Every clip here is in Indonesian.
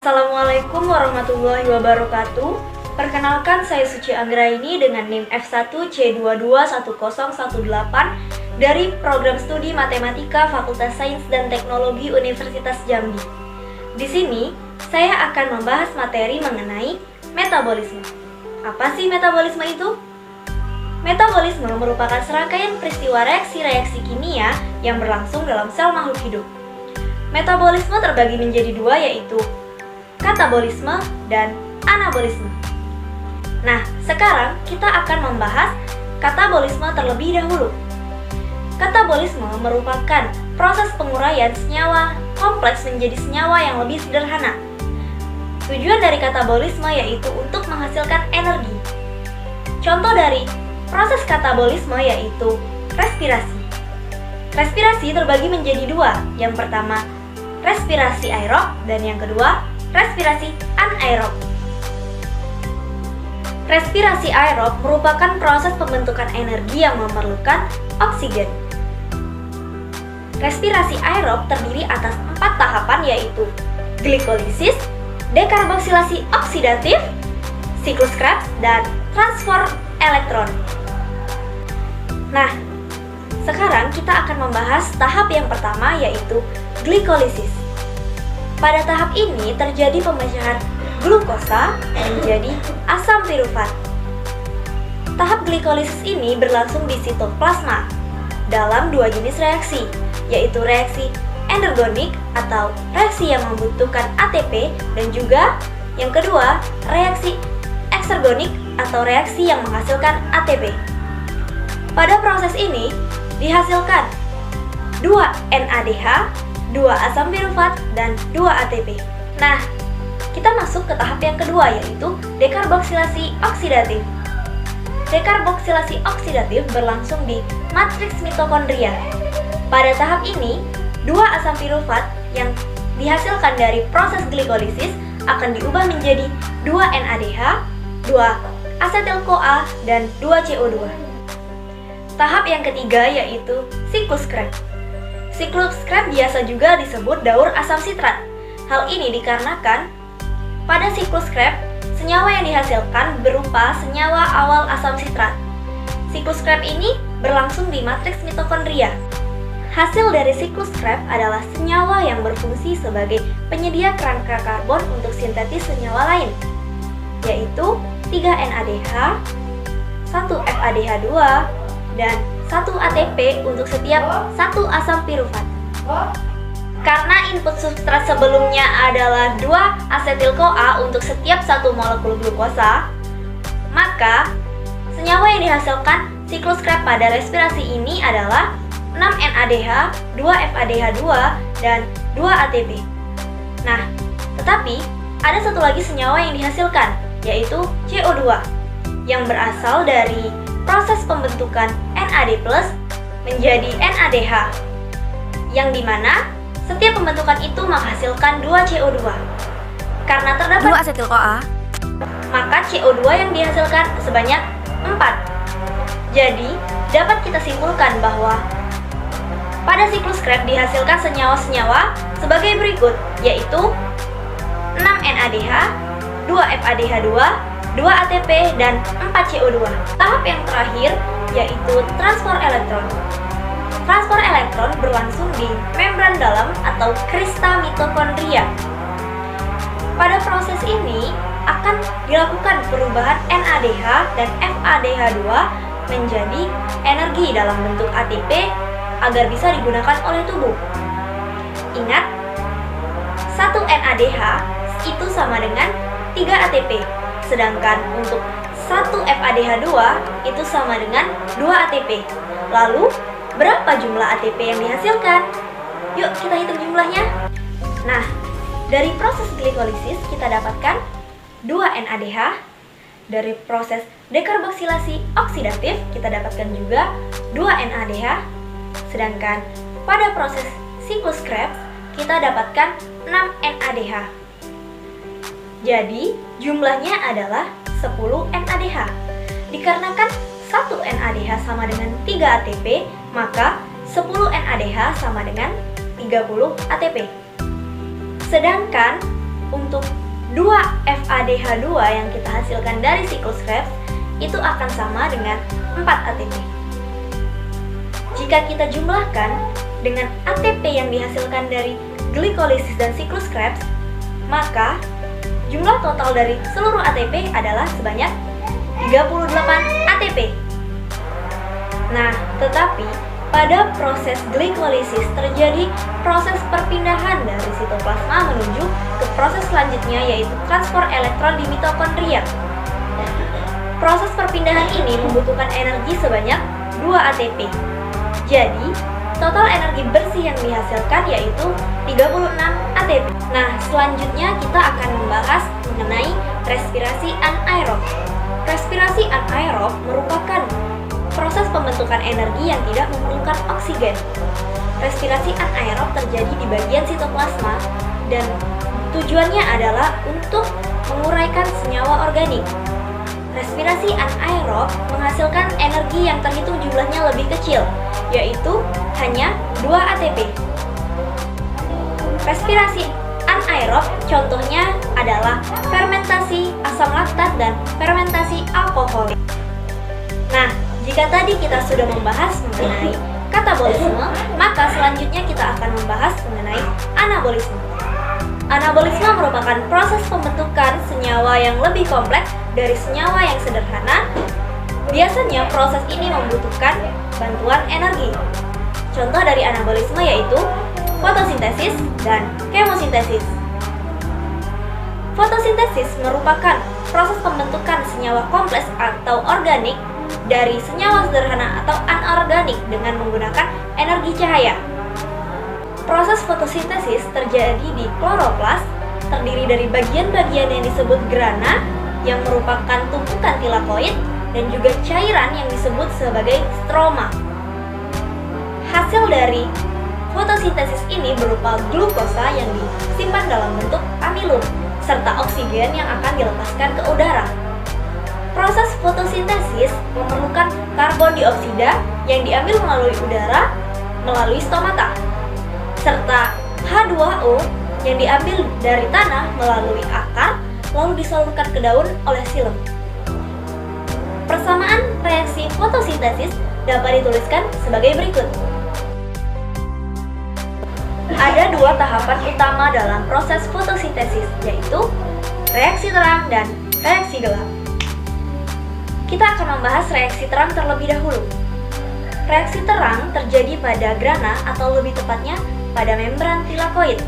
Assalamualaikum warahmatullahi wabarakatuh. Perkenalkan, saya Suci Anggraini dengan NIM F1C221018 dari Program Studi Matematika Fakultas Sains dan Teknologi Universitas Jambi. Di sini, saya akan membahas materi mengenai metabolisme. Apa sih metabolisme itu? Metabolisme merupakan serangkaian peristiwa reaksi-reaksi kimia yang berlangsung dalam sel makhluk hidup. Metabolisme terbagi menjadi dua, yaitu katabolisme dan anabolisme. Nah, sekarang kita akan membahas katabolisme terlebih dahulu. Katabolisme merupakan proses penguraian senyawa kompleks menjadi senyawa yang lebih sederhana. Tujuan dari katabolisme yaitu untuk menghasilkan energi. Contoh dari proses katabolisme yaitu respirasi. Respirasi terbagi menjadi dua. Yang pertama, respirasi aerob, dan yang kedua, respirasi anaerob. Respirasi aerob merupakan proses pembentukan energi yang memerlukan oksigen. Respirasi aerob terdiri atas 4 tahapan, yaitu glikolisis, dekarboksilasi oksidatif, siklus Krebs, dan transfer elektron. Nah, sekarang kita akan membahas tahap yang pertama, yaitu glikolisis. Pada tahap ini terjadi pemecahan glukosa menjadi asam pirufat. Tahap glikolisis ini berlangsung di sitoplasma dalam dua jenis reaksi, yaitu reaksi endergonik atau reaksi yang membutuhkan ATP, dan juga yang kedua, reaksi eksergonik atau reaksi yang menghasilkan ATP. Pada proses ini dihasilkan 2 NADH, 2 asam pirufat, dan 2 ATP. Nah, kita masuk ke tahap yang kedua, yaitu dekarboksilasi oksidatif. Dekarboksilasi oksidatif berlangsung di matriks mitokondria. Pada tahap ini, 2 asam pirufat yang dihasilkan dari proses glikolisis akan diubah menjadi 2 NADH, 2 asetil-CoA, dan 2 CO2. Tahap yang ketiga yaitu siklus Krebs. Siklus Krebs biasa juga disebut daur asam sitrat. Hal ini dikarenakan pada siklus Krebs, senyawa yang dihasilkan berupa senyawa awal asam sitrat. Siklus Krebs ini berlangsung di matriks mitokondria. Hasil dari siklus Krebs adalah senyawa yang berfungsi sebagai penyedia kerangka karbon untuk sintetis senyawa lain, yaitu 3 NADH, 1 FADH2, dan 1 ATP untuk setiap 1 asam pirufat. Karena input substrat sebelumnya adalah 2 asetil-CoA untuk setiap 1 molekul glukosa, maka senyawa yang dihasilkan siklus Krebs pada respirasi ini adalah 6 NADH, 2 FADH2, dan 2 ATP. Nah, tetapi ada satu lagi senyawa yang dihasilkan, yaitu CO2, yang berasal dari proses pembentukan NAD+ menjadi NADH, yang dimana setiap pembentukan itu menghasilkan 2 CO2. Karena terdapat 2 asetil-CoA, maka CO2 yang dihasilkan sebanyak 4. Jadi, dapat kita simpulkan bahwa pada siklus Krebs dihasilkan senyawa-senyawa sebagai berikut, yaitu 6 NADH, 2 FADH2, 2 ATP, dan 4 CO2. Tahap yang terakhir yaitu transfer elektron. Transfer elektron berlangsung di membran dalam atau krista mitokondria. Pada proses ini akan dilakukan perubahan NADH dan FADH2 menjadi energi dalam bentuk ATP agar bisa digunakan oleh tubuh. Ingat, 1 NADH itu sama dengan 3 ATP. Sedangkan untuk 1 FADH2 itu sama dengan 2 ATP. Lalu, berapa jumlah ATP yang dihasilkan? Yuk kita hitung jumlahnya. Nah, dari proses glikolisis kita dapatkan 2 NADH. Dari proses dekarboksilasi oksidatif kita dapatkan juga 2 NADH. Sedangkan pada proses siklus Krebs kita dapatkan 6 NADH. Jadi, jumlahnya adalah 10 NADH. Dikarenakan 1 NADH sama dengan 3 ATP, maka 10 NADH sama dengan 30 ATP. Sedangkan untuk 2 FADH2 yang kita hasilkan dari siklus Krebs itu akan sama dengan 4 ATP. Jika kita jumlahkan dengan ATP yang dihasilkan dari glikolisis dan siklus Krebs, maka jumlah total dari seluruh ATP adalah sebanyak 38 ATP. Nah, tetapi pada proses glikolisis terjadi proses perpindahan dari sitoplasma menuju ke proses selanjutnya, yaitu transport elektron di mitokondria. Proses perpindahan ini membutuhkan energi sebanyak 2 ATP. Jadi, total energi bersih yang dihasilkan yaitu 36 ATP. Nah, selanjutnya kita akan membahas mengenai respirasi anaerob. Respirasi anaerob merupakan proses pembentukan energi yang tidak memerlukan oksigen. Respirasi anaerob terjadi di bagian sitoplasma dan tujuannya adalah untuk menguraikan senyawa organik. Respirasi anaerob menghasilkan energi yang terhitung jumlahnya lebih kecil, yaitu hanya 2 ATP. Respirasi anaerob contohnya adalah fermentasi asam laktat dan fermentasi alkoholik. Nah, jika tadi kita sudah membahas mengenai katabolisme, maka selanjutnya kita akan membahas mengenai anabolisme. Anabolisme merupakan proses pembentukan senyawa yang lebih kompleks dari senyawa yang sederhana. Biasanya proses ini membutuhkan bantuan energi. Contoh dari anabolisme yaitu fotosintesis dan kemosintesis. Fotosintesis merupakan proses pembentukan senyawa kompleks atau organik dari senyawa sederhana atau anorganik dengan menggunakan energi cahaya. Proses fotosintesis terjadi di kloroplas, terdiri dari bagian-bagian yang disebut grana yang merupakan tumpukan tilakoid dan juga cairan yang disebut sebagai stroma. Hasil dari fotosintesis ini berupa glukosa yang disimpan dalam bentuk amilum serta oksigen yang akan dilepaskan ke udara. Proses fotosintesis memerlukan karbon dioksida yang diambil melalui udara melalui stomata, serta H2O yang diambil dari tanah melalui akar lalu disalurkan ke daun oleh silem. Persamaan reaksi fotosintesis dapat dituliskan sebagai berikut. Ada 2 tahapan utama dalam proses fotosintesis, yaitu reaksi terang dan reaksi gelap. Kita akan membahas reaksi terang terlebih dahulu. Reaksi terang terjadi pada grana atau lebih tepatnya pada membran tilakoid.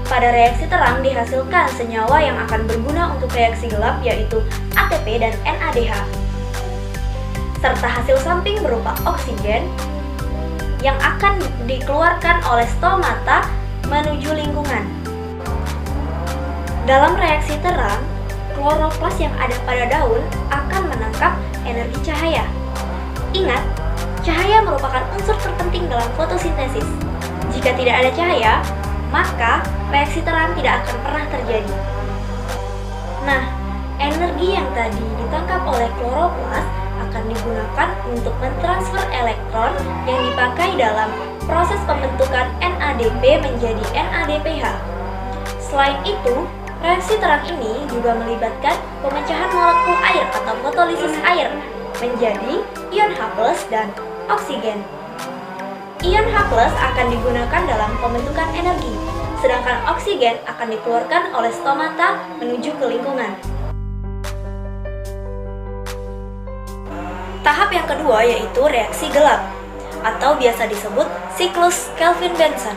Pada reaksi terang dihasilkan senyawa yang akan berguna untuk reaksi gelap yaitu ATP dan NADH. Serta hasil samping berupa oksigen yang akan dikeluarkan oleh stomata menuju lingkungan. Dalam reaksi terang, kloroplas yang ada pada daun akan menangkap energi cahaya. Ingat, cahaya merupakan unsur terpenting dalam fotosintesis. Jika tidak ada cahaya, maka reaksi terang tidak akan pernah terjadi. Nah, energi yang tadi ditangkap oleh kloroplas akan digunakan untuk mentransfer elektron yang dipakai dalam proses pembentukan NADP menjadi NADPH. Selain itu, reaksi terang ini juga melibatkan pemecahan molekul air atau fotolisis air menjadi ion H+ dan oksigen. Ion H+ akan digunakan dalam pembentukan energi, sedangkan oksigen akan dikeluarkan oleh stomata menuju ke lingkungan. Tahap yang kedua yaitu reaksi gelap, atau biasa disebut siklus Kelvin-Benson.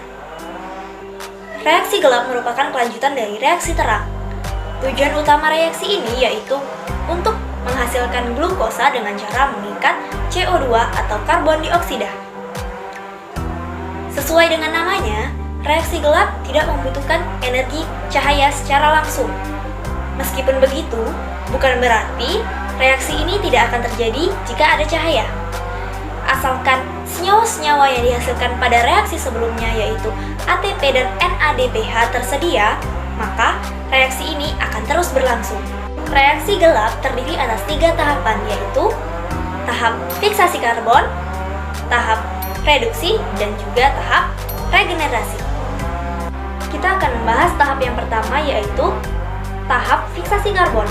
Reaksi gelap merupakan kelanjutan dari reaksi terang. Tujuan utama reaksi ini yaitu untuk menghasilkan glukosa dengan cara mengikat CO2 atau karbon dioksida. Sesuai dengan namanya, reaksi gelap tidak membutuhkan energi cahaya secara langsung. Meskipun begitu, bukan berarti reaksi ini tidak akan terjadi jika ada cahaya. Asalkan senyawa-senyawa yang dihasilkan pada reaksi sebelumnya yaitu ATP dan NADPH tersedia, maka reaksi ini akan terus berlangsung. Reaksi gelap terdiri atas 3 tahapan yaitu tahap fiksasi karbon, tahap reduksi, dan juga tahap regenerasi. kita akan membahas tahap yang pertama, yaitu tahap fiksasi karbon.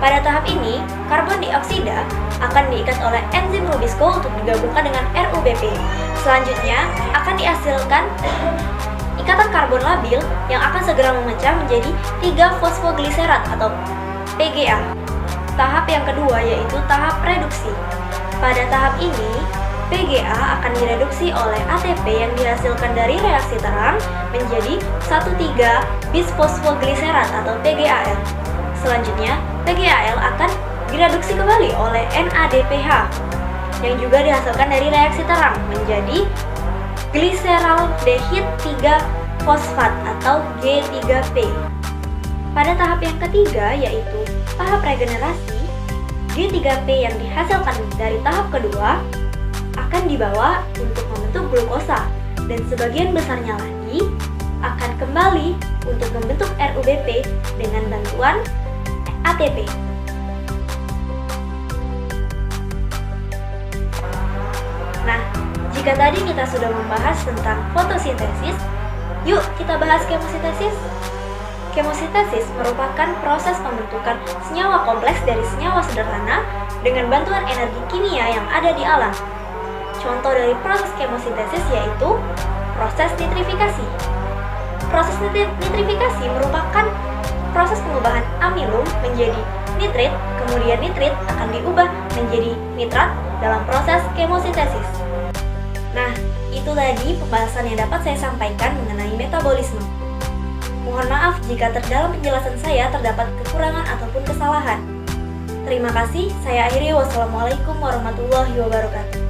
Pada tahap ini, karbon dioksida akan diikat oleh enzim Rubisco untuk digabungkan dengan RUBP. Selanjutnya, akan dihasilkan ikatan karbon labil yang akan segera memecah menjadi 3-fosfogliserat atau PGA. Tahap yang kedua yaitu tahap reduksi. Pada tahap ini, PGA akan direduksi oleh ATP yang dihasilkan dari reaksi terang menjadi 1,3-bisfosfogliserat atau PGAL. Selanjutnya, PGAL akan direduksi kembali oleh NADPH yang juga dihasilkan dari reaksi terang menjadi gliseraldehid 3-fosfat atau G3P. Pada tahap yang ketiga yaitu tahap regenerasi, G3P yang dihasilkan dari tahap kedua akan dibawa untuk membentuk glukosa dan sebagian besarnya lagi akan kembali untuk membentuk RUBP dengan bantuan ATP. Nah, jika tadi kita sudah membahas tentang fotosintesis, yuk kita bahas kemosintesis. Kemosintesis merupakan proses pembentukan senyawa kompleks dari senyawa sederhana dengan bantuan energi kimia yang ada di alam. Contoh dari proses kemosintesis yaitu proses nitrifikasi. Proses nitrifikasi merupakan proses pengubahan amilum menjadi nitrit, kemudian nitrit akan diubah menjadi nitrat dalam proses kemosintesis. Nah, itu tadi pembahasan yang dapat saya sampaikan mengenai metabolisme. Mohon maaf jika terdalam penjelasan saya terdapat kekurangan ataupun kesalahan. Terima kasih, saya akhiri. Wassalamualaikum warahmatullahi wabarakatuh.